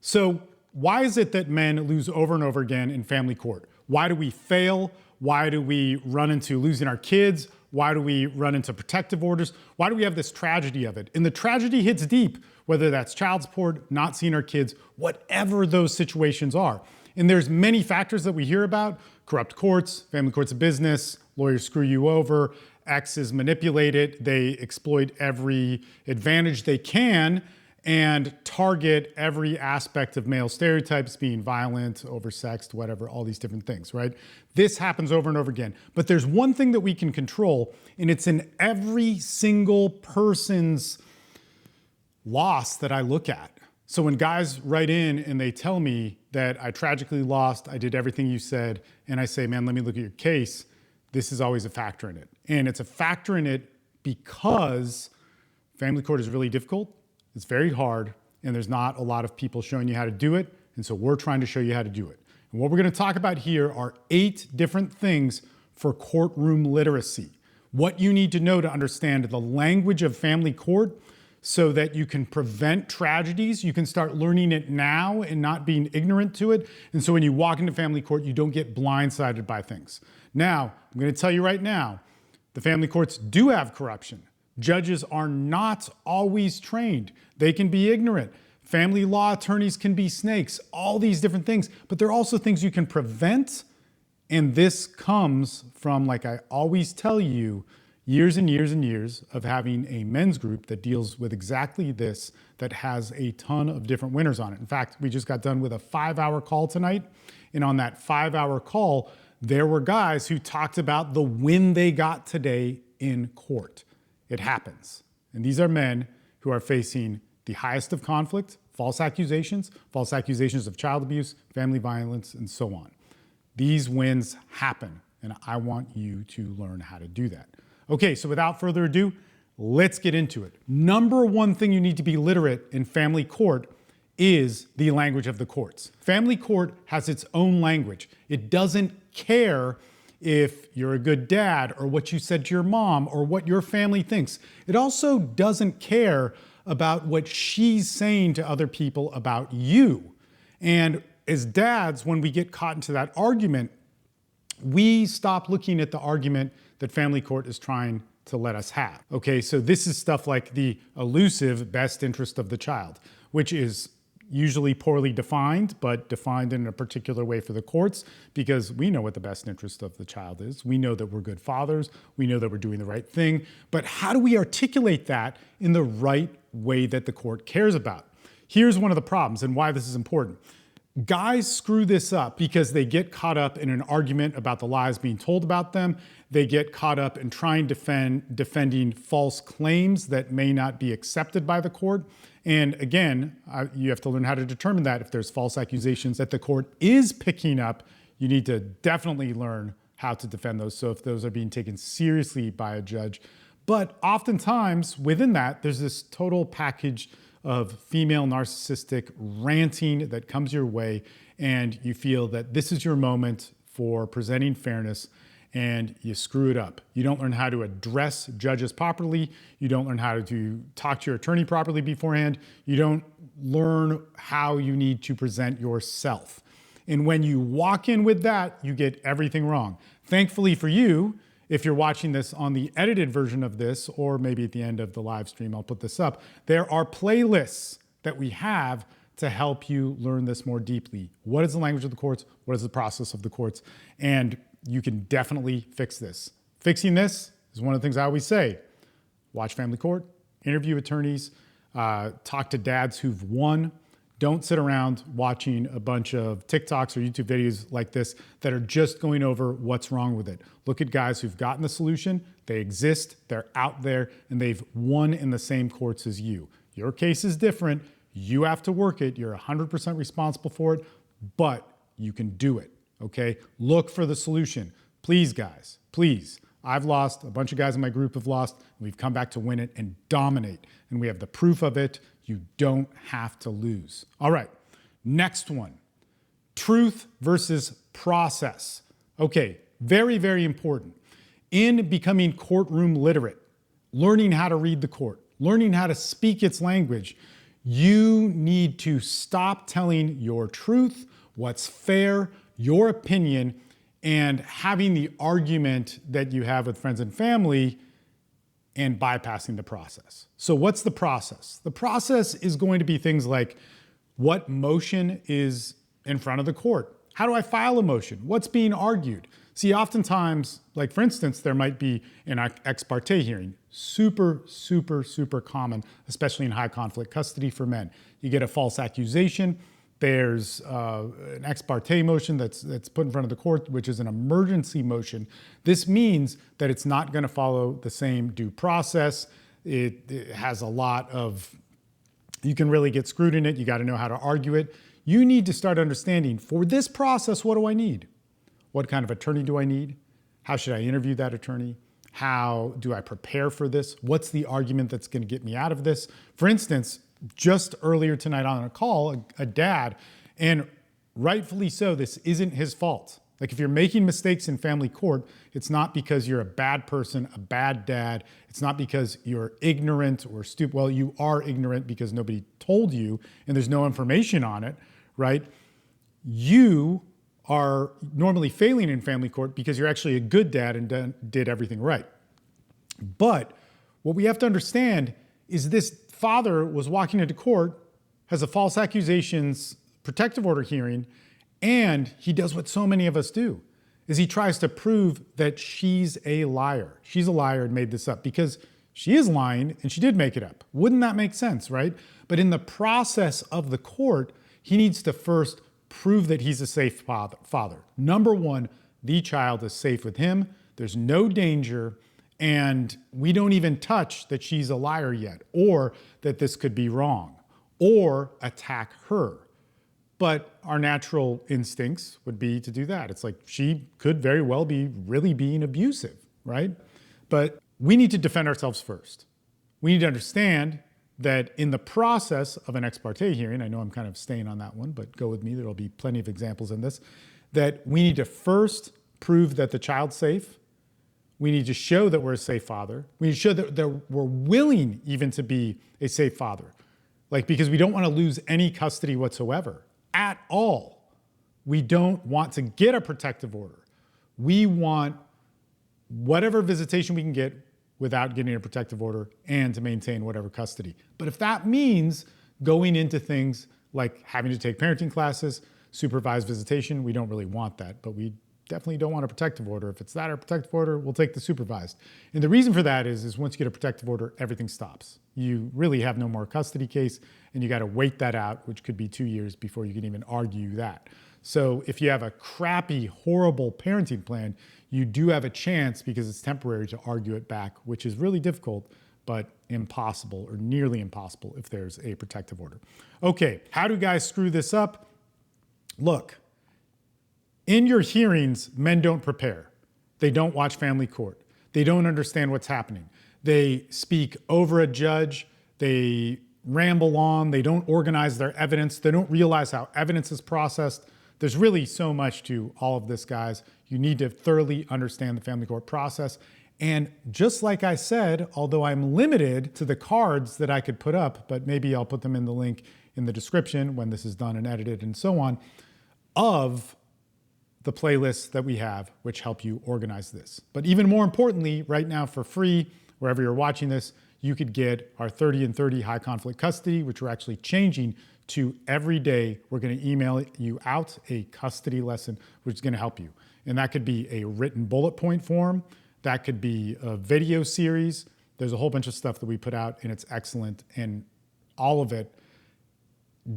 So why is it that men lose over and over again in family court? Why do we fail? Why do we run into losing our kids? Why do we run into protective orders? Why do we have this tragedy of it? And the tragedy hits deep, whether that's child support, not seeing our kids, whatever those situations are. And there's many factors that we hear about: corrupt courts, family courts of business, lawyers screw you over, exes manipulate it, they exploit every advantage they can and target every aspect of male stereotypes, being violent, oversexed, whatever, all these different things, right? This happens over and over again. But there's one thing that we can control, and it's in every single person's loss that I look at. So when guys write in and they tell me that I tragically lost, I did everything you said, and I say, man, let me look at your case, this is always a factor in it. And it's a factor in it because family court is really difficult. It's very hard, and there's not a lot of people showing you how to do it, and so we're trying to show you how to do it. And what we're going to talk about here are 8 different things for courtroom literacy. What you need to know to understand the language of family court so that you can prevent tragedies. You can start learning it now and not being ignorant to it. And so when you walk into family court, you don't get blindsided by things. Now, I'm going to tell you right now, the family courts do have corruption. Judges are not always trained. They can be ignorant. Family law attorneys can be snakes, all these different things. But there are also things you can prevent. And this comes from, like I always tell you, years and years and years of having a men's group that deals with exactly this, that has a ton of different winners on it. In fact, we just got done with a 5-hour call tonight. And on that 5-hour call, there were guys who talked about the win they got today in court. It happens. And these are men who are facing the highest of conflict, false accusations of child abuse, family violence, and so on. These wins happen, and I want you to learn how to do that. Okay, so without further ado, let's get into it. Number one thing you need to be literate in family court is the language of the courts. Family court has its own language. It doesn't care if you're a good dad or what you said to your mom or what your family thinks. It also doesn't care about what she's saying to other people about you. And as dads, when we get caught into that argument, we stop looking at the argument that family court is trying to let us have. Okay, so this is stuff like the elusive best interest of the child, which is usually poorly defined, but defined in a particular way for the courts, because we know what the best interest of the child is. We know that we're good fathers. We know that we're doing the right thing. But how do we articulate that in the right way that the court cares about? Here's one of the problems and why this is important. Guys screw this up because they get caught up in an argument about the lies being told about them. They get caught up in trying to defending false claims that may not be accepted by the court. And again, you have to learn how to determine that. If there's false accusations that the court is picking up, you need to definitely learn how to defend those. So if those are being taken seriously by a judge. But oftentimes within that, there's this total package of female narcissistic ranting that comes your way, and you feel that this is your moment for presenting fairness, and you screw it up. You don't learn how to address judges properly. You don't learn how to talk to your attorney properly beforehand. You don't learn how you need to present yourself. And when you walk in with that, you get everything wrong. Thankfully for you, if you're watching this on the edited version of this, or maybe at the end of the live stream, I'll put this up, there are playlists that we have to help you learn this more deeply. What is the language of the courts? What is the process of the courts? And you can definitely fix this. Fixing this is one of the things I always say. Watch family court, interview attorneys, talk to dads who've won. Don't sit around watching a bunch of TikToks or YouTube videos like this that are just going over what's wrong with it. Look at guys who've gotten the solution. They exist, they're out there, and they've won in the same courts as you. Your case is different. You have to work it. You're 100% responsible for it, but you can do it, okay? Look for the solution. Please, guys, please. I've lost, a bunch of guys in my group have lost, and we've come back to win it and dominate. And we have the proof of it. You don't have to lose. All right, next one. Truth versus process. Okay, very, very important. In becoming courtroom literate, learning how to read the court, learning how to speak its language, You need to stop telling your truth, what's fair, your opinion, and having the argument that you have with friends and family and bypassing the process. So what's the process? The process is going to be things like, what motion is in front of the court? How do I file a motion? What's being argued? See, oftentimes, like for instance, there might be an ex parte hearing. Super, super, super common, especially in high conflict custody for men. You get a false accusation. There's an ex parte motion that's put in front of the court, which is an emergency motion. This means that it's not going to follow the same due process. It has a lot of, you can really get screwed in it. You got to know how to argue it. You need to start understanding, for this process, what do I need? What kind of attorney do I need? How should I interview that attorney? How do I prepare for this? What's the argument that's going to get me out of this? For instance, just earlier tonight on a call, a dad, and rightfully so, this isn't his fault. Like if you're making mistakes in family court, it's not because you're a bad person, a bad dad. It's not because you're ignorant or stupid. Well, you are ignorant because nobody told you and there's no information on it, right? You are normally failing in family court because you're actually a good dad and did everything right. But what we have to understand is this father was walking into court, has a false accusations protective order hearing, and he does what so many of us do, is he tries to prove that she's a liar. She's a liar and made this up because she is lying and she did make it up. Wouldn't that make sense, right? But in the process of the court, he needs to first prove that he's a safe father. Number one, the child is safe with him. There's no danger. And we don't even touch that she's a liar yet, or that this could be wrong, or attack her. But our natural instincts would be to do that. It's like she could very well be really being abusive, right? But we need to defend ourselves first. We need to understand that in the process of an ex parte hearing, I know I'm kind of staying on that one, but go with me, there'll be plenty of examples in this, that we need to first prove that the child's safe. We need to show that we're a safe father. We need to show that we're willing even to be a safe father. Like, because we don't want to lose any custody whatsoever at all. We don't want to get a protective order. We want whatever visitation we can get without getting a protective order and to maintain whatever custody. But if that means going into things like having to take parenting classes, supervised visitation, we don't really want that, but we definitely don't want a protective order. If it's that or a protective order, we'll take the supervised. And the reason for that is once you get a protective order, everything stops. You really have no more custody case, and you got to wait that out, which could be 2 years before you can even argue that. So if you have a crappy, horrible parenting plan, you do have a chance, because it's temporary, to argue it back, which is really difficult, but impossible or nearly impossible if there's a protective order. Okay, how do guys screw this up? Look, in your hearings, men don't prepare. They don't watch family court. They don't understand what's happening. They speak over a judge. They ramble on. They don't organize their evidence. They don't realize how evidence is processed. There's really so much to all of this, guys. You need to thoroughly understand the family court process. And just like I said, although I'm limited to the cards that I could put up, but maybe I'll put them in the link in the description when this is done and edited and so on, of the playlists that we have, which help you organize this. But even more importantly, right now for free, wherever you're watching this, you could get our 30 and 30 high conflict custody, which we're actually changing to every day. We're going to email you out a custody lesson, which is going to help you. And that could be a written bullet point form. That could be a video series. There's a whole bunch of stuff that we put out, and it's excellent. And all of it,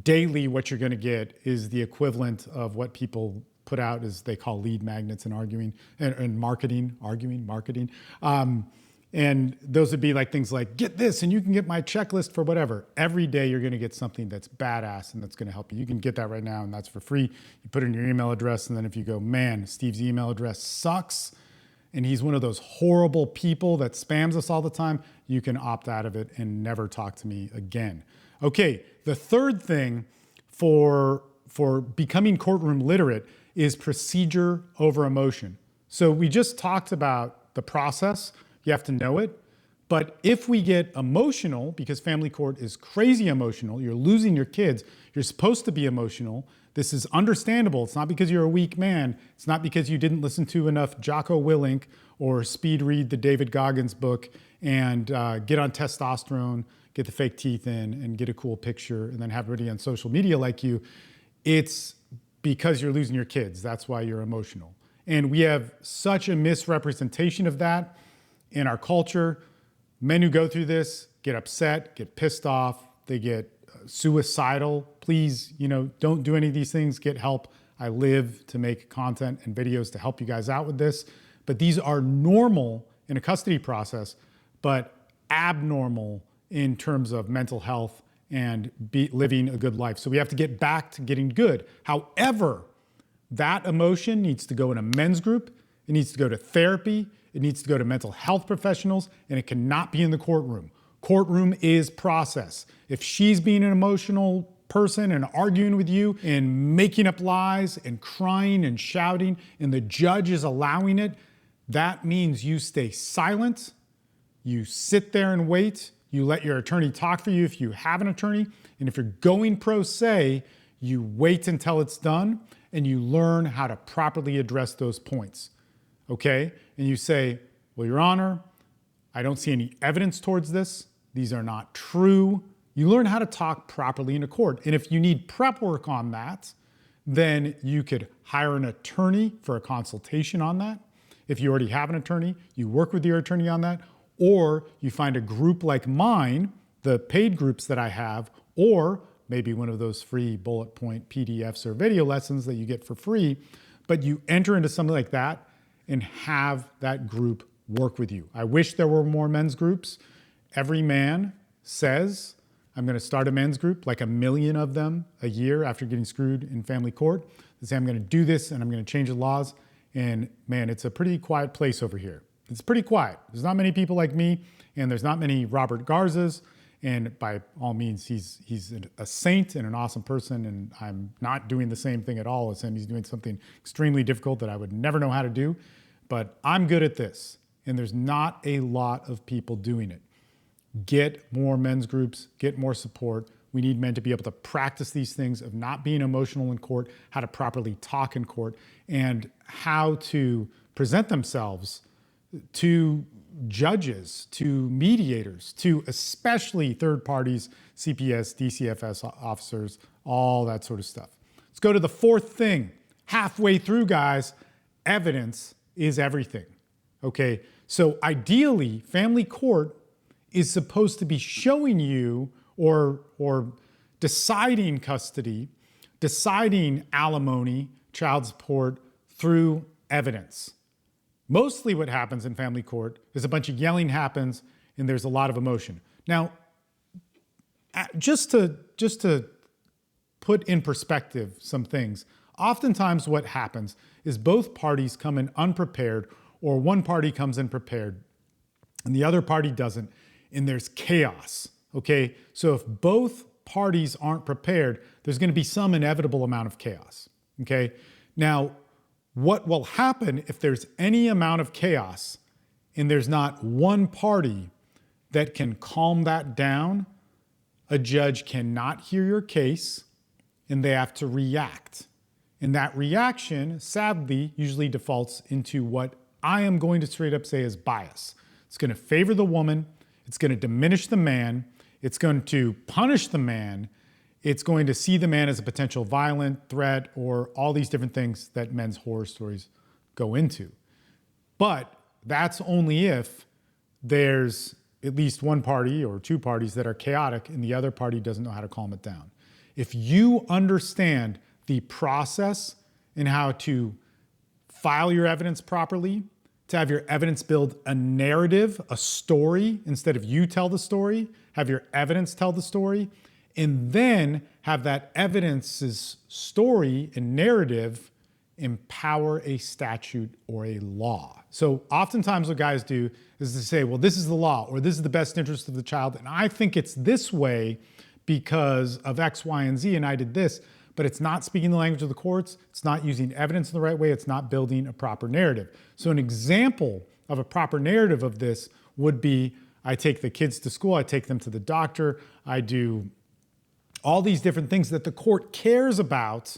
daily, what you're going to get is the equivalent of what people put out as they call lead magnets in arguing and marketing. And those would be like things like, get this and you can get my checklist for whatever. Every day you're going to get something that's badass and that's going to help you. You can get that right now, and that's for free. You put in your email address, and then if you go, man, Steve's email address sucks, and he's one of those horrible people that spams us all the time, you can opt out of it and never talk to me again. Okay, the third thing for becoming courtroom literate is procedure over emotion. So we just talked about the process. You have to know it, But if we get emotional, because family court is crazy emotional, you're losing your kids, you're supposed to be emotional. This is understandable. It's not because you're a weak man. It's not because you didn't listen to enough Jocko Willink or speed read the David Goggins book and get on testosterone, get the fake teeth in, and get a cool picture, and then have everybody on social media like you. It's because you're losing your kids. That's why you're emotional. And we have such a misrepresentation of that in our culture. Men who go through this get upset, get pissed off, they get suicidal. Please, don't do any of these things. Get help. I live to make content and videos to help you guys out with this. But these are normal in a custody process, but abnormal in terms of mental health and living a good life. So we have to get back to getting good. However, that emotion needs to go in a men's group. It needs to go to therapy. It needs to go to mental health professionals, and it cannot be in the courtroom. Courtroom is process. If she's being an emotional person and arguing with you and making up lies and crying and shouting, and the judge is allowing it, that means you stay silent, you sit there and wait, you let your attorney talk for you if you have an attorney, and if you're going pro se, you wait until it's done and you learn how to properly address those points, okay? And you say, well, Your Honor, I don't see any evidence towards this. These are not true. You learn how to talk properly in a court. And if you need prep work on that, then you could hire an attorney for a consultation on that. If you already have an attorney, you work with your attorney on that, or you find a group like mine, the paid groups that I have, or maybe one of those free bullet point PDFs or video lessons that you get for free, but you enter into something like that and have that group work with you. I wish there were more men's groups. Every man says, I'm going to start a men's group, like 1 million of them a year after getting screwed in family court. They say, I'm going to do this and I'm going to change the laws. And man, it's a pretty quiet place over here. It's pretty quiet. There's not many people like me, and there's not many Robert Garzas. And by all means, he's a saint and an awesome person, and I'm not doing the same thing at all as him. He's doing something extremely difficult that I would never know how to do, but I'm good at this, and there's not a lot of people doing it. Get more men's groups, get more support. We need men to be able to practice these things of not being emotional in court, how to properly talk in court, and how to present themselves to judges, to mediators, to especially third parties, CPS, DCFS officers, all that sort of stuff. Let's go to the fourth thing. Halfway through, guys, evidence is everything. Okay, so ideally, family court is supposed to be showing you or deciding custody, deciding alimony, child support through evidence. Mostly what happens in family court is a bunch of yelling happens and there's a lot of emotion. Now, just to put in perspective some things, oftentimes what happens is both parties come in unprepared, or one party comes in prepared and the other party doesn't, and there's chaos, okay? So if both parties aren't prepared, there's gonna be some inevitable amount of chaos, okay? Now, what will happen if there's any amount of chaos and there's not one party that can calm that down? A judge cannot hear your case and they have to react. And that reaction, sadly, usually defaults into what I am going to straight up say is bias. It's going to favor the woman. It's going to diminish the man. It's going to punish the man. It's going to see the man as a potential violent threat or all these different things that men's horror stories go into. But that's only if there's at least one party or two parties that are chaotic and the other party doesn't know how to calm it down. If you understand the process and how to file your evidence properly, to have your evidence build a narrative, a story, instead of you tell the story, have your evidence tell the story, and then have that evidence's story and narrative empower a statute or a law. So oftentimes what guys do is to say, well, this is the law, or this is the best interest of the child, and I think it's this way because of X, Y, and Z, and I did this, but it's not speaking the language of the courts, it's not using evidence in the right way, it's not building a proper narrative. So an example of a proper narrative of this would be I take the kids to school, I take them to the doctor, I do all these different things that the court cares about,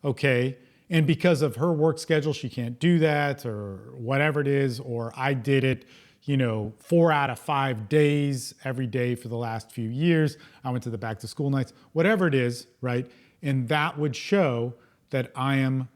okay? And because of her work schedule, she can't do that or whatever it is, or I did it, 4 out of 5 days every day for the last few years. I went to the back to school nights, whatever it is, right? And that would show that I am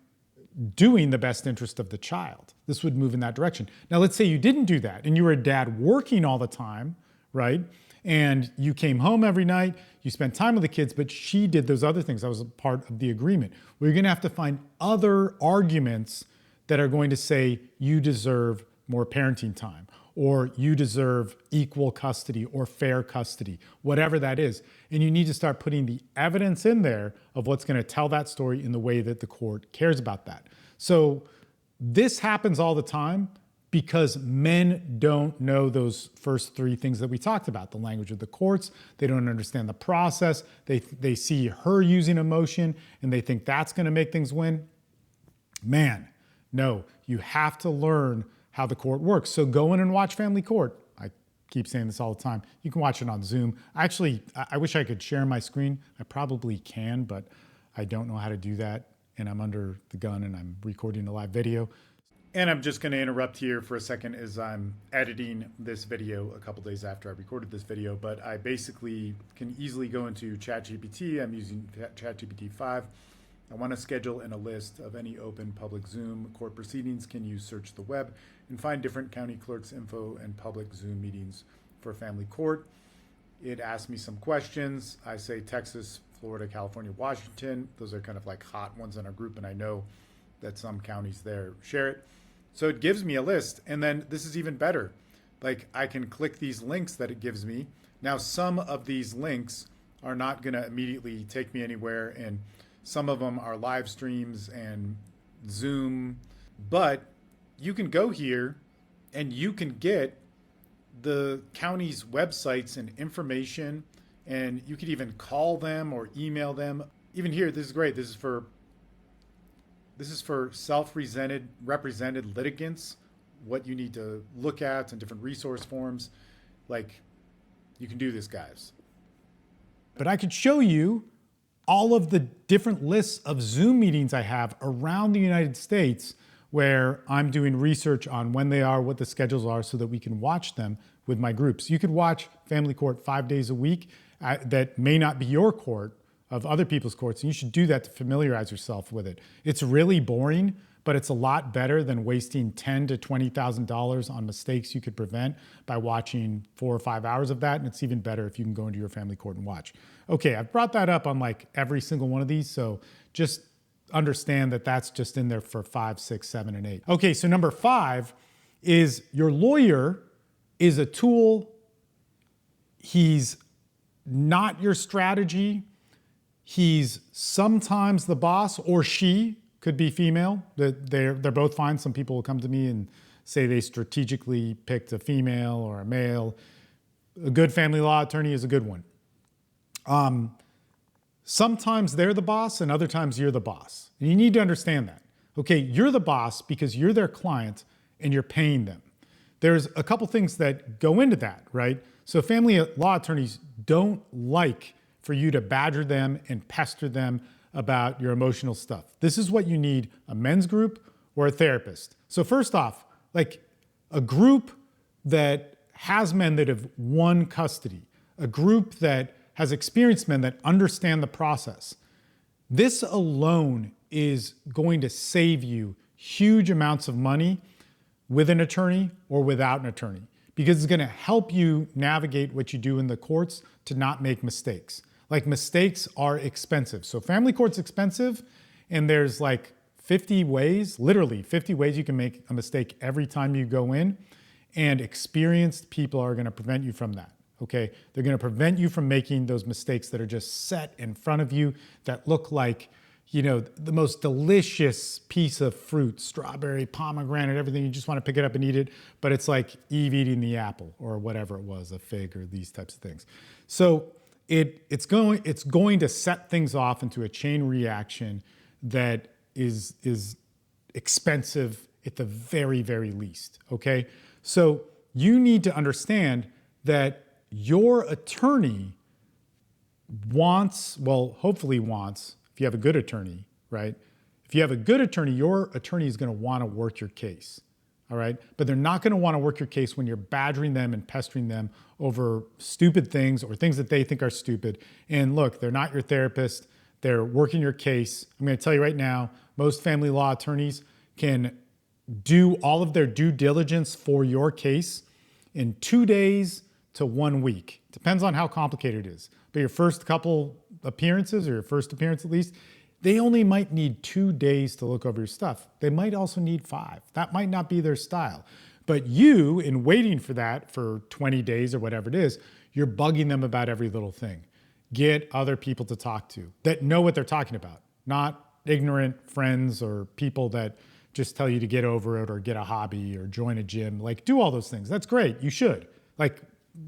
doing the best interest of the child. This would move in that direction. Now, let's say you didn't do that and you were a dad working all the time, right? And you came home every night, you spent time with the kids, but she did those other things. That was a part of the agreement. We're gonna have to find other arguments that are going to say you deserve more parenting time, or you deserve equal custody or fair custody, whatever that is. And you need to start putting the evidence in there of what's gonna tell that story in the way that the court cares about that. So this happens all the time because men don't know those first 3 things that we talked about, the language of the courts. They don't understand the process. They see her using emotion and they think that's gonna make things win. Man, no, you have to learn how the court works. So go in and watch Family Court. I keep saying this all the time. You can watch it on Zoom. Actually, I wish I could share my screen. I probably can, but I don't know how to do that. And I'm under the gun and I'm recording a live video. And I'm just going to interrupt here for a second as I'm editing this video a couple days after I recorded this video, but I basically can easily go into ChatGPT. I'm using ChatGPT 5. I want to schedule in a list of any open public Zoom court proceedings. Can you search the web and find different county clerks info and public Zoom meetings for family court? It asks me some questions. I say Texas, Florida, California, Washington. Those are kind of like hot ones in our group, and I know that some counties there share it. So it gives me a list, and then this is even better. Like I can click these links that it gives me. Now some of these links are not gonna immediately take me anywhere, and some of them are live streams and Zoom, but you can go here and you can get the county's websites and information, and you could even call them or email them. Even here, this is great. This is for self-represented litigants, what you need to look at and different resource forms. Like, you can do this, guys. But I could show you all of the different lists of Zoom meetings I have around the United States where I'm doing research on when they are, what the schedules are, so that we can watch them with my groups. You could watch Family Court 5 days a week. That may not be your court, of other people's courts, and you should do that to familiarize yourself with it. It's really boring, but it's a lot better than wasting $10,000 to $20,000 on mistakes you could prevent by watching 4 or 5 hours of that, and it's even better if you can go into your family court and watch. Okay, I've brought that up on like every single one of these, so just understand that that's just in there for 5, 6, 7, and 8. Okay, so number 5 is your lawyer is a tool. He's not your strategy. He's sometimes the boss, or she could be female. They're both fine. Some people will come to me and say they strategically picked a female or a male. A good family law attorney is a good one. Sometimes they're the boss and other times you're the boss. And you need to understand that. Okay, you're the boss because you're their client and you're paying them. There's a couple things that go into that, right? So family law attorneys don't like for you to badger them and pester them about your emotional stuff. This is what you need, a men's group or a therapist. So first off, like a group that has men that have won custody, a group that has experienced men that understand the process. This alone is going to save you huge amounts of money with an attorney or without an attorney, because it's gonna help you navigate what you do in the courts to not make mistakes. Like, mistakes are expensive. So family court's expensive, and there's like 50 ways, literally 50 ways you can make a mistake every time you go in, and experienced people are gonna prevent you from that, okay? They're gonna prevent you from making those mistakes that are just set in front of you that look like, you know, the most delicious piece of fruit, strawberry, pomegranate, everything. You just wanna pick it up and eat it, but it's like Eve eating the apple or whatever it was, a fig or these types of things. So it's going to set things off into a chain reaction that is expensive at the very, very least, okay? So you need to understand that your attorney wants, well, hopefully wants, if you have a good attorney, right? If you have a good attorney, your attorney is going to want to work your case, all right? But they're not going to want to work your case when you're badgering them and pestering them over stupid things or things that they think are stupid. And look, they're not your therapist. They're working your case. I'm going to tell you right now, most family law attorneys can do all of their due diligence for your case in 2 days to 1 week. Depends on how complicated it is. But your first couple appearances, or your first appearance at least, they only might need 2 days to look over your stuff. They might also need 5. That might not be their style. But you, in waiting for that for 20 days or whatever it is, you're bugging them about every little thing. Get other people to talk to that know what they're talking about, not ignorant friends or people that just tell you to get over it or get a hobby or join a gym. Like, do all those things. That's great. You should. Like,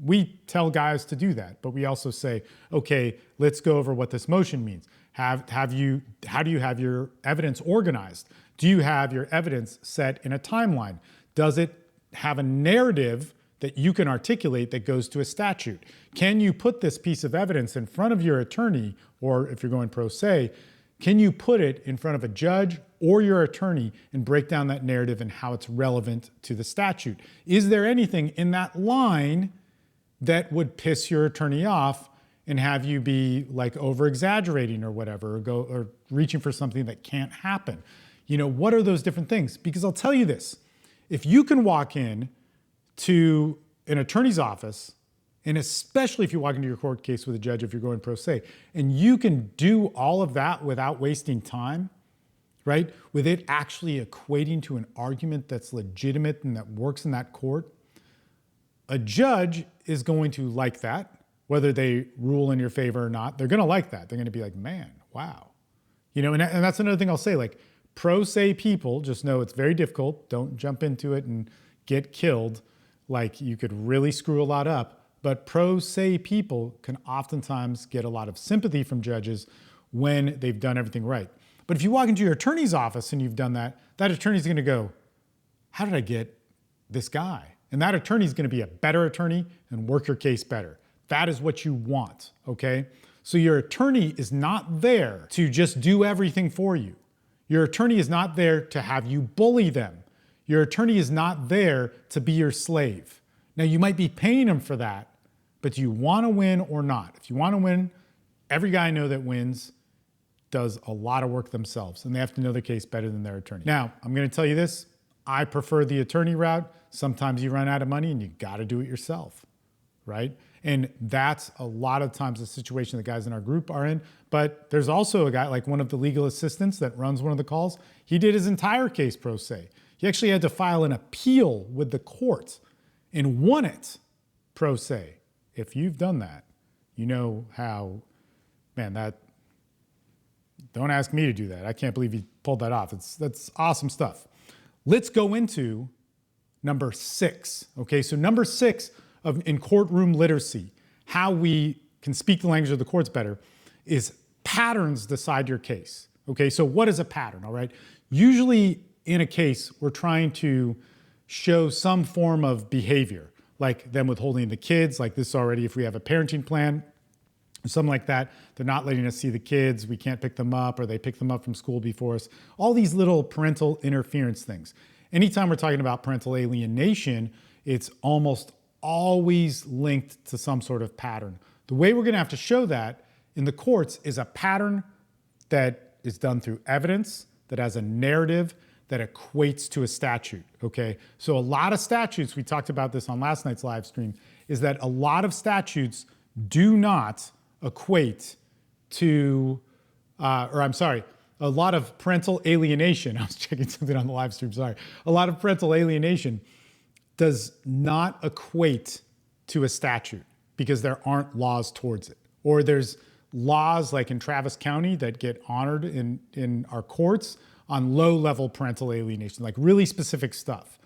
we tell guys to do that, but we also say, okay, let's go over what this motion means. How do you have your evidence organized? Do you have your evidence set in a timeline? Does it have a narrative that you can articulate that goes to a statute? Can you put this piece of evidence in front of your attorney, or if you're going pro se, can you put it in front of a judge or your attorney and break down that narrative and how it's relevant to the statute? Is there anything in that line that would piss your attorney off and have you be like over exaggerating or whatever, or reaching for something that can't happen? You know, what are those different things? Because I'll tell you this, if you can walk in to an attorney's office, and especially if you walk into your court case with a judge, if you're going pro se, and you can do all of that without wasting time, right? With it actually equating to an argument that's legitimate and that works in that court, a judge is going to like that, whether they rule in your favor or not. They're going to like that. They're going to be like, man, wow. You know, and that's another thing I'll say, like, pro se people, just know it's very difficult. Don't jump into it and get killed. Like, you could really screw a lot up. But pro se people can oftentimes get a lot of sympathy from judges when they've done everything right. But if you walk into your attorney's office and you've done that, that attorney's going to go, how did I get this guy? And that attorney's going to be a better attorney and work your case better. That is what you want, okay? So your attorney is not there to just do everything for you. Your attorney is not there to have you bully them. Your attorney is not there to be your slave. Now, you might be paying them for that, but do you want to win or not? If you want to win, every guy I know that wins does a lot of work themselves, and they have to know their case better than their attorney. Now, I'm going to tell you this. I prefer the attorney route. Sometimes you run out of money and you got to do it yourself, right? And that's a lot of times the situation the guys in our group are in. But there's also a guy, like one of the legal assistants that runs one of the calls. He did his entire case pro se. He actually had to file an appeal with the court and won it pro se. If you've done that, you know how, man, don't ask me to do that. I can't believe he pulled that off. That's awesome stuff. Let's go into number 6. Okay, so number 6 in courtroom literacy, how we can speak the language of the courts better, is patterns decide your case. Okay, so what is a pattern, all right? Usually in a case, we're trying to show some form of behavior, like them withholding the kids, like this already, if we have a parenting plan, something like that, they're not letting us see the kids, we can't pick them up, or they pick them up from school before us. All these little parental interference things. Anytime we're talking about parental alienation, it's almost always linked to some sort of pattern. The way we're gonna have to show that in the courts is a pattern that is done through evidence, that has a narrative, that equates to a statute, okay? So a lot of statutes, we talked about this on last night's live stream, is that a lot of statutes do not equate to, a lot of parental alienation, I was checking something on the live stream, sorry. A lot of parental alienation does not equate to a statute because there aren't laws towards it. Or there's laws like in Travis County that get honored in our courts on low-level parental alienation, like really specific stuff.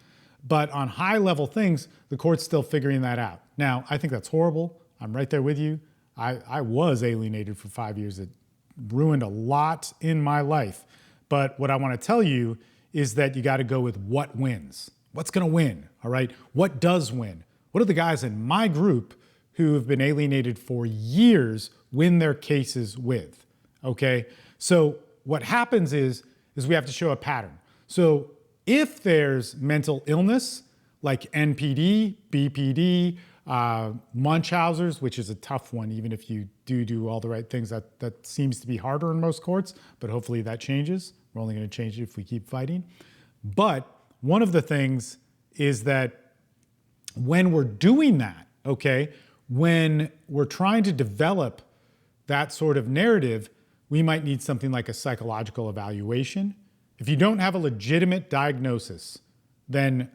But on high-level things, the court's still figuring that out. Now, I think that's horrible. I'm right there with you. I was alienated for 5 years. It ruined a lot in my life. But what I want to tell you is that you got to go with what wins. What's going to win, all right? What does win? What do the guys in my group who have been alienated for years win their cases with? Okay, so what happens is we have to show a pattern. So if there's mental illness like NPD, BPD, Munchausen's, which is a tough one, even if you do all the right things, that seems to be harder in most courts, but hopefully that changes. We're only going to change it if we keep fighting. But one of the things is that when we're doing that, okay, when we're trying to develop that sort of narrative, we might need something like a psychological evaluation. If you don't have a legitimate diagnosis, then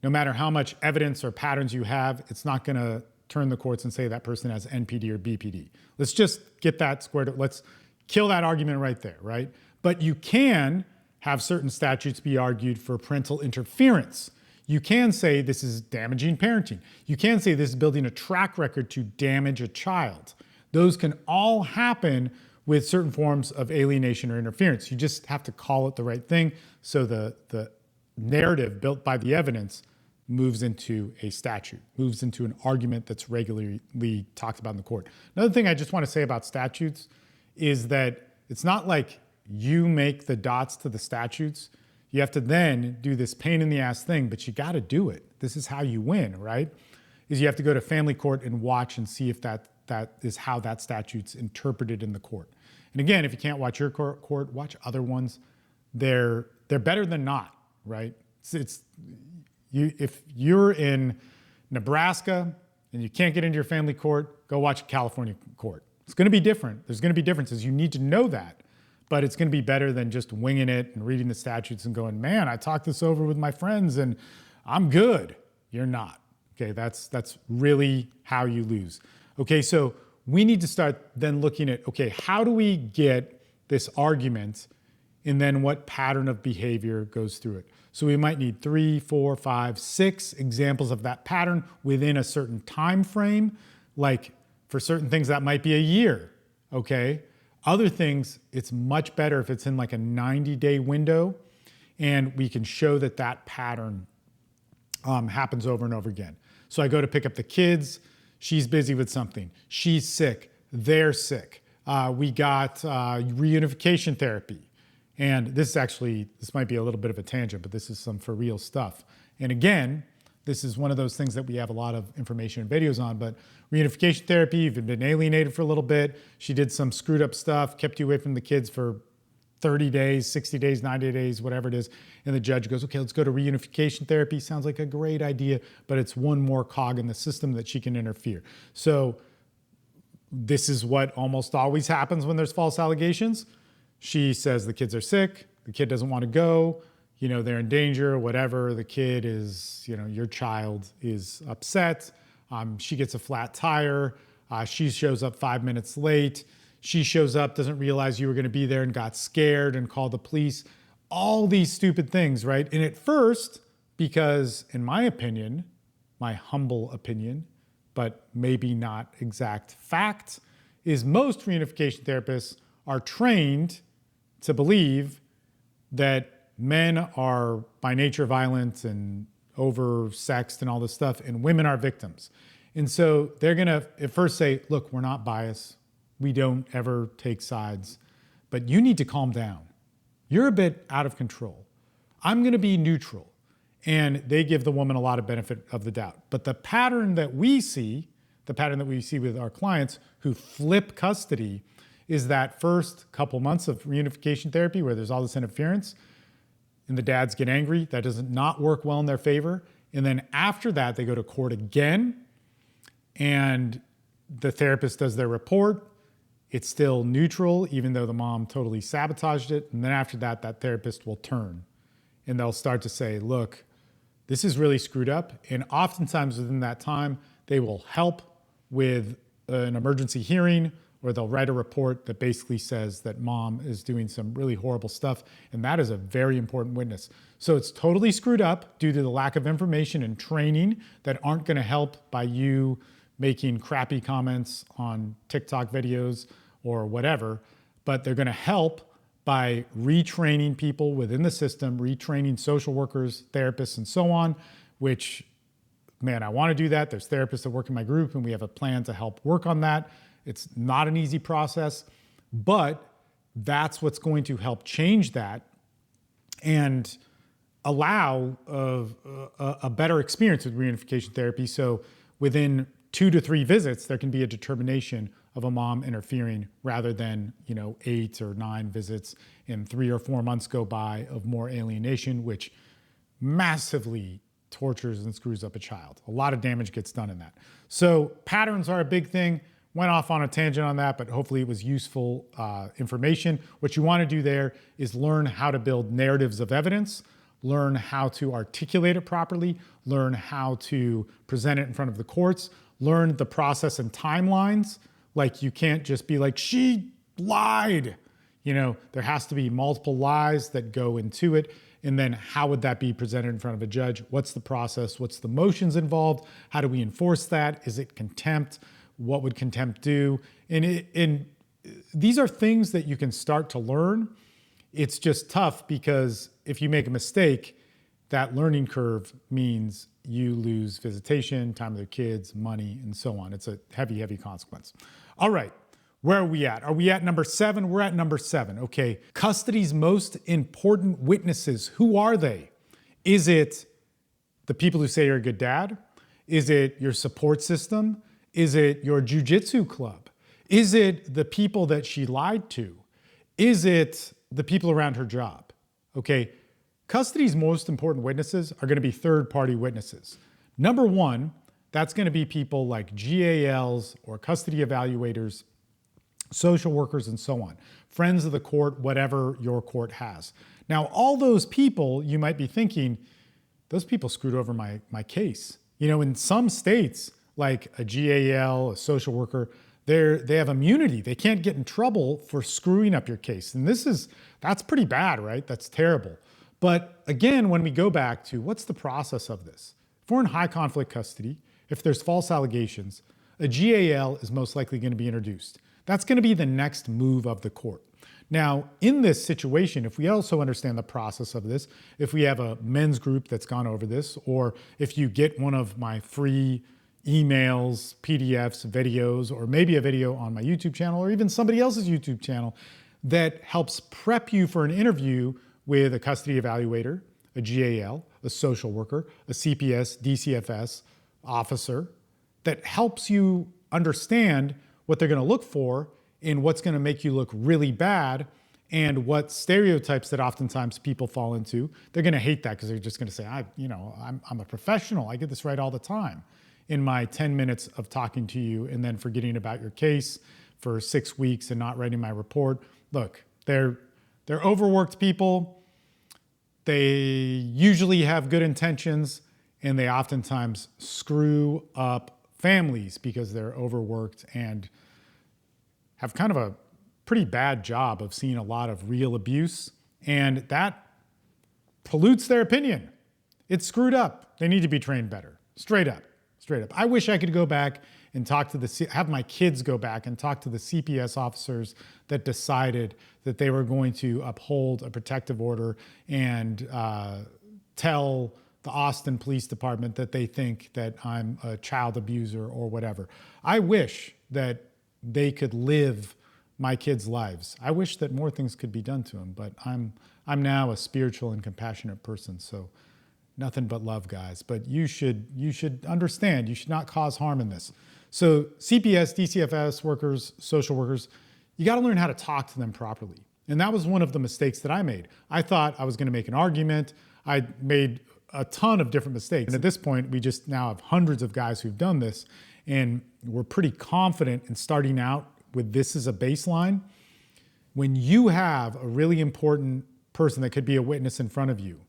no matter how much evidence or patterns you have, it's not going to turn the courts and say that person has NPD or BPD. Let's just get that squared up. Let's kill that argument right there, right? But you can have certain statutes be argued for parental interference. You can say this is damaging parenting. You can say this is building a track record to damage a child. Those can all happen with certain forms of alienation or interference. You just have to call it the right thing so the narrative built by the evidence moves into a statute, moves into an argument that's regularly talked about in the court. Another thing I just want to say about statutes is that it's not like you make the dots to the statutes. You have to then do this pain in the ass thing, but you got to do it. This is how you win, right? Is you have to go to family court and watch and see if that is how that statute's interpreted in the court. And again, if you can't watch your court, watch other ones. They're better than not, right? If you're in Nebraska and you can't get into your family court, go watch a California court. It's going to be different. There's going to be differences. You need to know that. But it's going to be better than just winging it and reading the statutes and going, man, I talked this over with my friends and I'm good. You're not. Okay, that's really how you lose. Okay, so we need to start then looking at, okay, how do we get this argument and then what pattern of behavior goes through it? So we might need 3, 4, 5, 6 examples of that pattern within a certain time frame. Like for certain things, that might be a year, okay? Other things, it's much better if it's in like a 90-day window and we can show that that pattern happens over and over again. So I go to pick up the kids, she's busy with something, she's sick, they're sick. We got reunification therapy. And this might be a little bit of a tangent, but this is some for real stuff. And again, this is one of those things that we have a lot of information and videos on, but reunification therapy, you've been alienated for a little bit, she did some screwed up stuff, kept you away from the kids for 30 days, 60 days, 90 days, whatever it is, and the judge goes, okay, let's go to reunification therapy. Sounds like a great idea, but it's one more cog in the system that she can interfere. So this is what almost always happens when there's false allegations. She says the kids are sick, the kid doesn't want to go, they're in danger, whatever, the kid is, your child is upset, she gets a flat tire, she shows up 5 minutes late, she shows up, doesn't realize you were going to be there and got scared and called the police, all these stupid things, right? And at first, because in my opinion, my humble opinion, but maybe not exact fact, is most reunification therapists are trained to believe that men are by nature violent and oversexed and all this stuff, and women are victims. And so they're gonna at first say, look, we're not biased. We don't ever take sides, but you need to calm down. You're a bit out of control. I'm gonna be neutral. And they give the woman a lot of benefit of the doubt. But the pattern that we see with our clients who flip custody is that first couple months of reunification therapy where there's all this interference and the dads get angry. That does not work well in their favor. And then after that, they go to court again and the therapist does their report. It's still neutral, even though the mom totally sabotaged it. And then after that, that therapist will turn and they'll start to say, look, this is really screwed up. And oftentimes within that time, they will help with an emergency hearing, or they'll write a report that basically says that mom is doing some really horrible stuff. And that is a very important witness. So it's totally screwed up due to the lack of information and training that aren't gonna help by you making crappy comments on TikTok videos or whatever, but they're gonna help by retraining people within the system, retraining social workers, therapists, and so on, which man, I want to do that. There's therapists that work in my group and we have a plan to help work on that. It's not an easy process, but that's what's going to help change that and allow a better experience with reunification therapy. So within 2 to 3 visits, there can be a determination of a mom interfering rather than 8 or 9 visits and 3 or 4 months go by of more alienation, which massively tortures and screws up a child. A lot of damage gets done in that. So patterns are a big thing. Went off on a tangent on that, but hopefully it was useful information. What you want to do there is learn how to build narratives of evidence, learn how to articulate it properly, learn how to present it in front of the courts, learn the process and timelines. Like you can't just be like, she lied. There has to be multiple lies that go into it. And then how would that be presented in front of a judge? What's the process? What's the motions involved? How do we enforce that? Is it contempt? What would contempt do? And these are things that you can start to learn. It's just tough because if you make a mistake, that learning curve means you lose visitation, time with their kids, money, and so on. It's a heavy, heavy consequence. All right, where are we at? Are we at number 7? We're at number 7. Okay, custody's most important witnesses. Who are they? Is it the people who say you're a good dad? Is it your support system? Is it your jujitsu club? Is it the people that she lied to? Is it the people around her job? Okay, custody's most important witnesses are going to be third-party witnesses. Number 1, that's going to be people like GALs or custody evaluators, social workers, and so on. Friends of the court, whatever your court has. Now, all those people, you might be thinking, those people screwed over my case. In some states, like a GAL, a social worker, they have immunity. They can't get in trouble for screwing up your case. And that's pretty bad, right? That's terrible. But again, when we go back to what's the process of this? If we're in high conflict custody, if there's false allegations, a GAL is most likely going to be introduced. That's going to be the next move of the court. Now, in this situation, if we also understand the process of this, if we have a men's group that's gone over this, or if you get one of my free emails, PDFs, videos, or maybe a video on my YouTube channel, or even somebody else's YouTube channel that helps prep you for an interview with a custody evaluator, a GAL, a social worker, a CPS, DCFS officer, that helps you understand what they're going to look for and what's going to make you look really bad and what stereotypes that oftentimes people fall into. They're going to hate that because they're just going to say, I'm a professional. I get this right all the time in my 10 minutes of talking to you and then forgetting about your case for 6 weeks and not writing my report. Look, they're overworked people. They usually have good intentions and they oftentimes screw up families because they're overworked and have kind of a pretty bad job of seeing a lot of real abuse, and that pollutes their opinion. It's screwed up. They need to be trained better. Straight up. I wish I could go back and have my kids go back and talk to the CPS officers that decided that they were going to uphold a protective order and tell the Austin Police Department that they think that I'm a child abuser or whatever. I wish that they could live my kids' lives. I wish that more things could be done to them, but I'm now a spiritual and compassionate person, so nothing but love, guys. But you should understand, you should not cause harm in this. So CPS, DCFS workers, social workers, you got to learn how to talk to them properly. And that was one of the mistakes that I made. I thought I was going to make an argument. I made a ton of different mistakes. And at this point, we just now have hundreds of guys who've done this, and we're pretty confident in starting out with this as a baseline. When you have a really important person that could be a witness in front of you,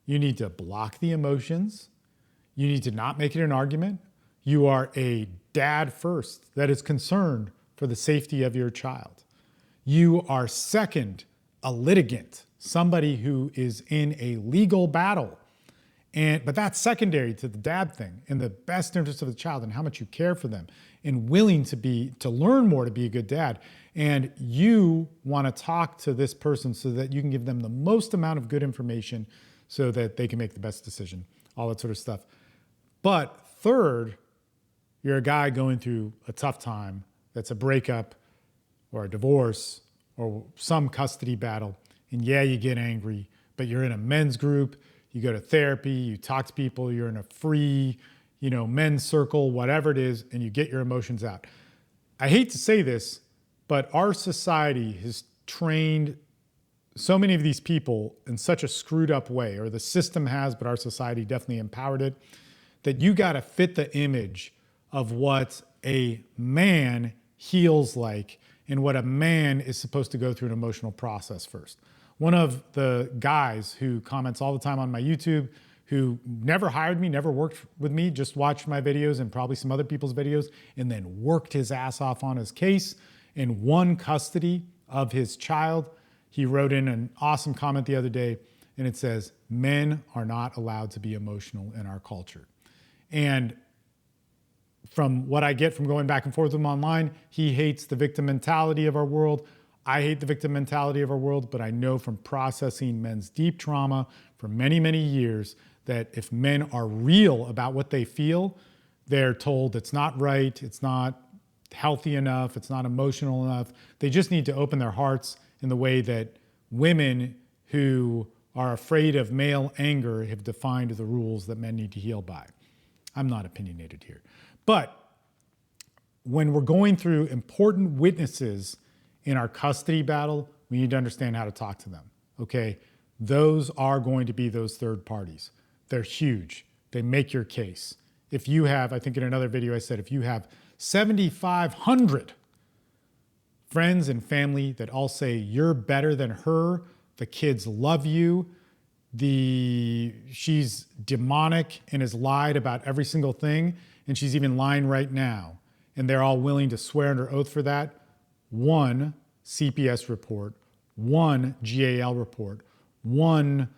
you need to block the emotions. You need to not make it an argument. You are a dad first that is concerned for the safety of your child. You are second, a litigant, somebody who is in a legal battle. But that's secondary to the dad thing and the best interest of the child and how much you care for them and willing to learn more to be a good dad. And you want to talk to this person so that you can give them the most amount of good information so that they can make the best decision, all that sort of stuff. But third, you're a guy going through a tough time. That's a breakup or a divorce or some custody battle. And yeah, you get angry, but you're in a men's group, you go to therapy, you talk to people, you're in a free, men's circle, whatever it is, and you get your emotions out. I hate to say this, but our society has trained so many of these people in such a screwed up way, or the system has, but our society definitely empowered it, that you got to fit the image of what a man heals like and what a man is supposed to go through an emotional process first. One of the guys who comments all the time on my YouTube, who never hired me, never worked with me, just watched my videos and probably some other people's videos, and then worked his ass off on his case and won custody of his child. He wrote in an awesome comment the other day, and it says, "Men are not allowed to be emotional in our culture." And from what I get from going back and forth with him online, he hates the victim mentality of our world. I hate the victim mentality of our world, but I know from processing men's deep trauma for many, many years that if men are real about what they feel, they're told it's not right, it's not healthy enough, it's not emotional enough. They just need to open their hearts in the way that women who are afraid of male anger have defined the rules that men need to heal by. I'm not opinionated here. But when we're going through important witnesses in our custody battle, we need to understand how to talk to them, okay? Those are going to be those third parties. They're huge. They make your case. If you have, I think in another video I said, if you have 7,500 friends and family that all say you're better than her, the kids love you, she's demonic and has lied about every single thing, and she's even lying right now, and they're all willing to swear under oath for that, one CPS report, one GAL report, one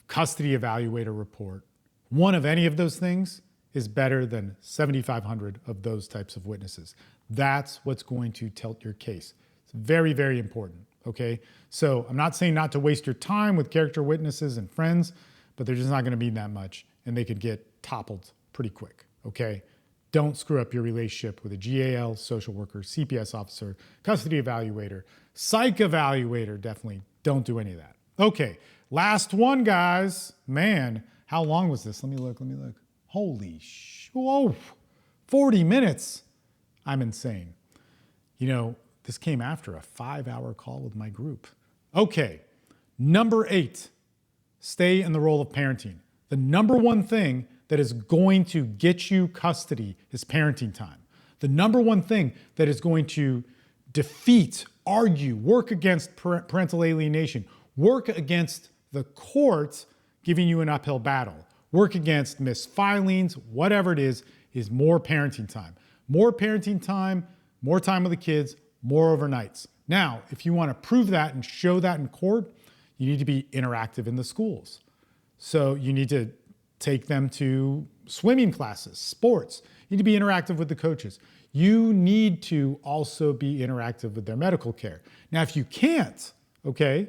custody evaluator report, one of any of those things is better than 7,500 of those types of witnesses. That's what's going to tilt your case. It's very, very important, okay? So I'm not saying not to waste your time with character witnesses and friends, but they're just not gonna be that much, and they could get toppled pretty quick, okay? Don't screw up your relationship with a GAL, social worker, CPS officer, custody evaluator, psych evaluator, definitely don't do any of that. Okay, last one, guys. Man, how long was this? Let me look. Holy whoa, 40 minutes. I'm insane. This came after a 5-hour call with my group. Okay, number 8, stay in the role of parenting. The number one thing that is going to get you custody is parenting time. The number one thing that is going to defeat, argue, work against parental alienation, work against the court giving you an uphill battle, work against misfilings, whatever it is more parenting time. More parenting time, more time with the kids, more overnights. Now, if you want to prove that and show that in court, you need to be interactive in the schools. So you need to take them to swimming classes, sports. You need to be interactive with the coaches. You need to also be interactive with their medical care. Now, if you can't, okay,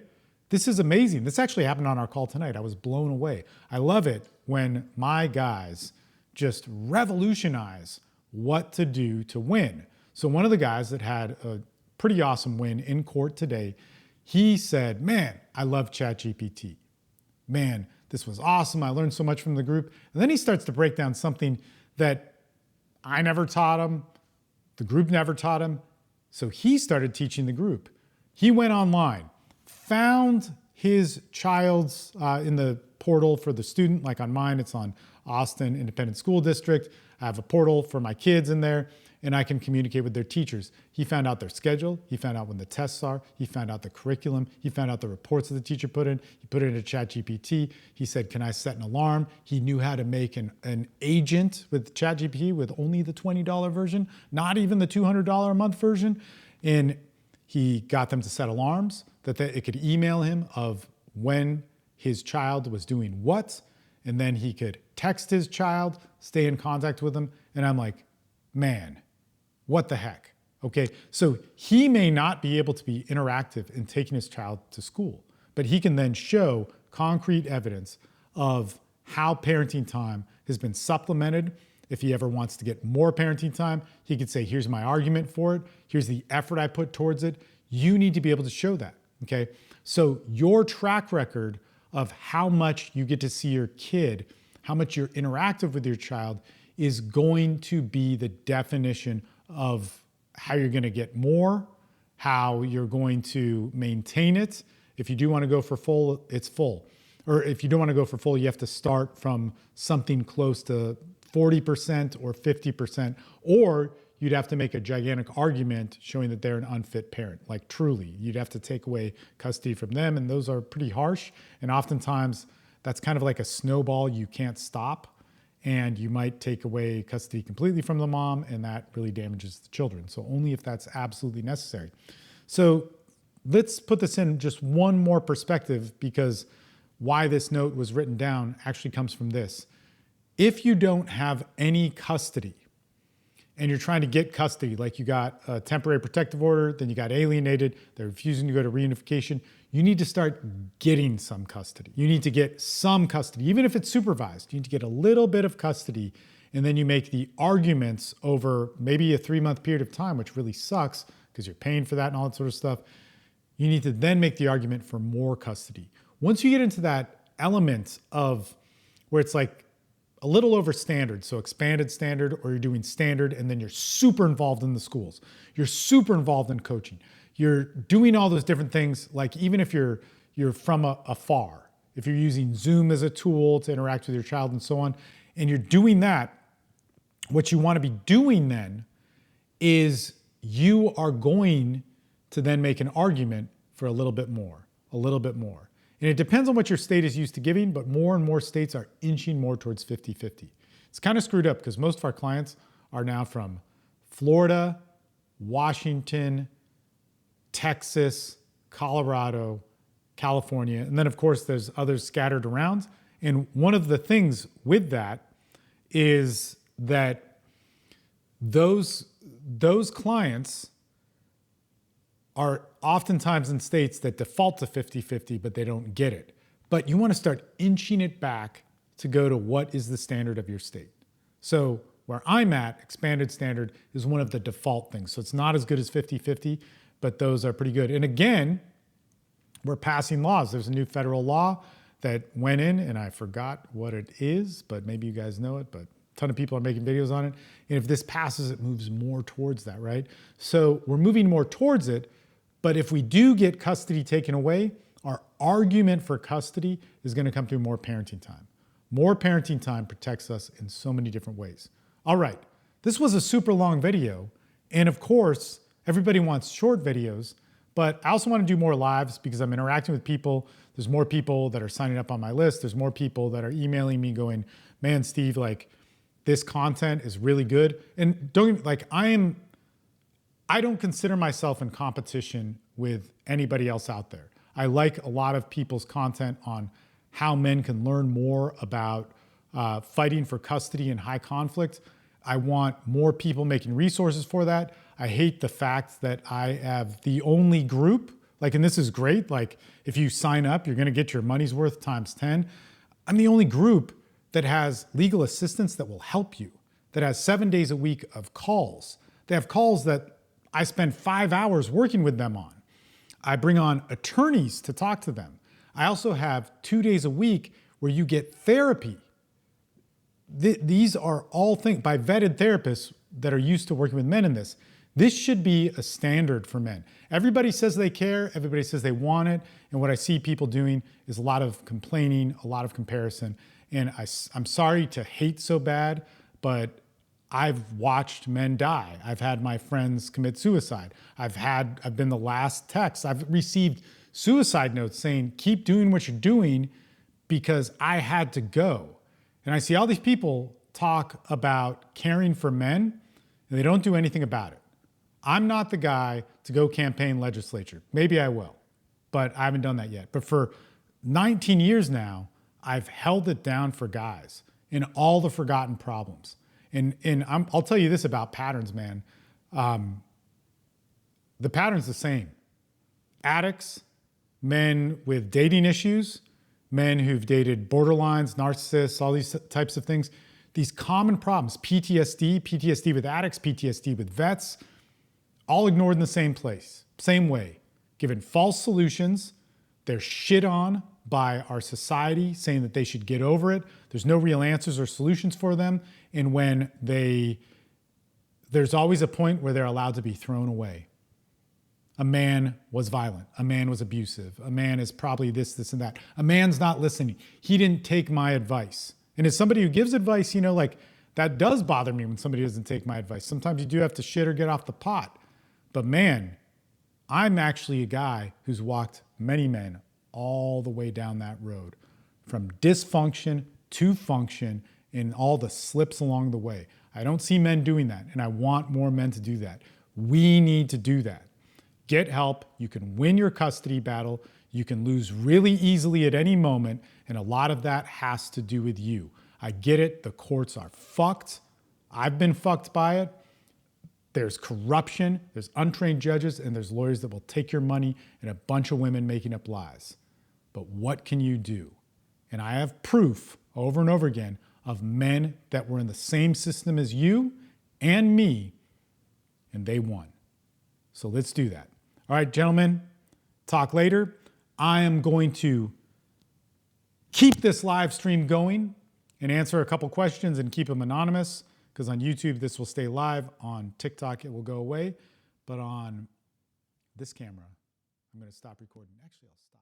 this is amazing. This actually happened on our call tonight. I was blown away. I love it when my guys just revolutionize what to do to win. So one of the guys that had a pretty awesome win in court today, he said, "Man, I love ChatGPT. Man, this was awesome. I learned so much from the group." And then he starts to break down something that I never taught him, the group never taught him. So he started teaching the group. He went online, found his child's in the portal for the student, like on mine, it's on Austin Independent School District. I have a portal for my kids in there, and I can communicate with their teachers. He found out their schedule. He found out when the tests are. He found out the curriculum. He found out the reports that the teacher put in. He put it into ChatGPT. He said, "Can I set an alarm?" He knew how to make an agent with ChatGPT with only the $20 version, not even the $200 a month version. And he got them to set alarms that it could email him of when his child was doing what, and then he could text his child, stay in contact with him. And I'm like, man, what the heck? Okay, so he may not be able to be interactive in taking his child to school, but he can then show concrete evidence of how parenting time has been supplemented If he ever wants to get more parenting time, he could say, here's my argument for it. Here's the effort I put towards it. You need to be able to show that, okay? So your track record of how much you get to see your kid, how much you're interactive with your child is going to be the definition of how you're going to get more, how you're going to maintain it. If you do want to go for full, it's full. Or if you don't want to go for full, you have to start from something close to 40% or 50%, or you'd have to make a gigantic argument showing that they're an unfit parent. Like truly, you'd have to take away custody from them, and those are pretty harsh. And oftentimes that's kind of like a snowball you can't stop, and you might take away custody completely from the mom, and that really damages the children. So only if that's absolutely necessary. So let's put this in just one more perspective, because why this note was written down actually comes from this. If you don't have any custody and you're trying to get custody, like you got a temporary protective order, then you got alienated, they're refusing to go to reunification, you need to start getting some custody. You need to get some custody, even if it's supervised. You need to get a little bit of custody, and then you make the arguments over maybe a 3-month period of time, which really sucks because you're paying for that and all that sort of stuff. You need to then make the argument for more custody. Once you get into that element of where it's like a little over standard, so expanded standard, or you're doing standard, and then you're super involved in the schools. You're super involved in coaching. You're doing all those different things, like even if you're from afar, if you're using Zoom as a tool to interact with your child and so on, and you're doing that, what you want to be doing then is you are going to then make an argument for a little bit more, a little bit more. And it depends on what your state is used to giving, but more and more states are inching more towards 50-50. It's kind of screwed up because most of our clients are now from Florida, Washington, Texas, Colorado, California, and then of course there's others scattered around. And one of the things with that is that those clients are oftentimes in states that default to 50-50, but they don't get it. But you want to start inching it back to go to what is the standard of your state. So where I'm at, expanded standard is one of the default things. So it's not as good as 50-50, but those are pretty good. And again, we're passing laws. There's a new federal law that went in, and I forgot what it is, but maybe you guys know it, but a ton of people are making videos on it. And if this passes, it moves more towards that, right? So we're moving more towards it. But if we do get custody taken away, our argument for custody is going to come through more parenting time. More parenting time protects us in so many different ways. All right, this was a super long video. And of course, everybody wants short videos, but I also want to do more lives because I'm interacting with people. There's more people that are signing up on my list. There's more people that are emailing me going, man, Steve, like this content is really good. And I don't consider myself in competition with anybody else out there. I like a lot of people's content on how men can learn more about fighting for custody in high conflict. I want more people making resources for that. I hate the fact that I have the only group, and this is great, if you sign up, you're gonna get your money's worth times 10. I'm the only group that has legal assistance that will help you, that has 7 days a week of calls. They have calls that I spend 5 hours working with them on. I bring on attorneys to talk to them. I also have 2 days a week where you get therapy. These are all things by vetted therapists that are used to working with men in this. This should be a standard for men. Everybody says they care, everybody says they want it, and what I see people doing is a lot of complaining, a lot of comparison, and I'm sorry to hate so bad, but I've watched men die. I've had my friends commit suicide. I've been the last text. I've received suicide notes saying, keep doing what you're doing because I had to go. And I see all these people talk about caring for men and they don't do anything about it. I'm not the guy to go campaign legislature. Maybe I will, but I haven't done that yet. But for 19 years now, I've held it down for guys in all the forgotten problems. And I'll tell you this about patterns, man. The pattern's the same. Addicts, men with dating issues, men who've dated borderlines, narcissists, all these types of things. These common problems, PTSD, PTSD with addicts, PTSD with vets, all ignored in the same place, same way. Given false solutions, they're shit on by our society, saying that they should get over it. There's no real answers or solutions for them. And when there's always a point where they're allowed to be thrown away. A man was violent. A man was abusive. A man is probably this, this, and that. A man's not listening. He didn't take my advice. And as somebody who gives advice, like that does bother me when somebody doesn't take my advice. Sometimes you do have to shit or get off the pot. But man, I'm actually a guy who's walked many men all the way down that road, from dysfunction to function and all the slips along the way. I don't see men doing that, and I want more men to do that. We need to do that. Get help. You can win your custody battle. You can lose really easily at any moment, and a lot of that has to do with you. I get it. The courts are fucked. I've been fucked by it. There's corruption, there's untrained judges, and there's lawyers that will take your money and a bunch of women making up lies. But what can you do? And I have proof over and over again of men that were in the same system as you and me, and they won. So let's do that. All right, gentlemen, talk later. I am going to keep this live stream going and answer a couple questions and keep them anonymous, because on YouTube, this will stay live. On TikTok, it will go away. But on this camera, I'm going to stop recording. Actually, I'll stop.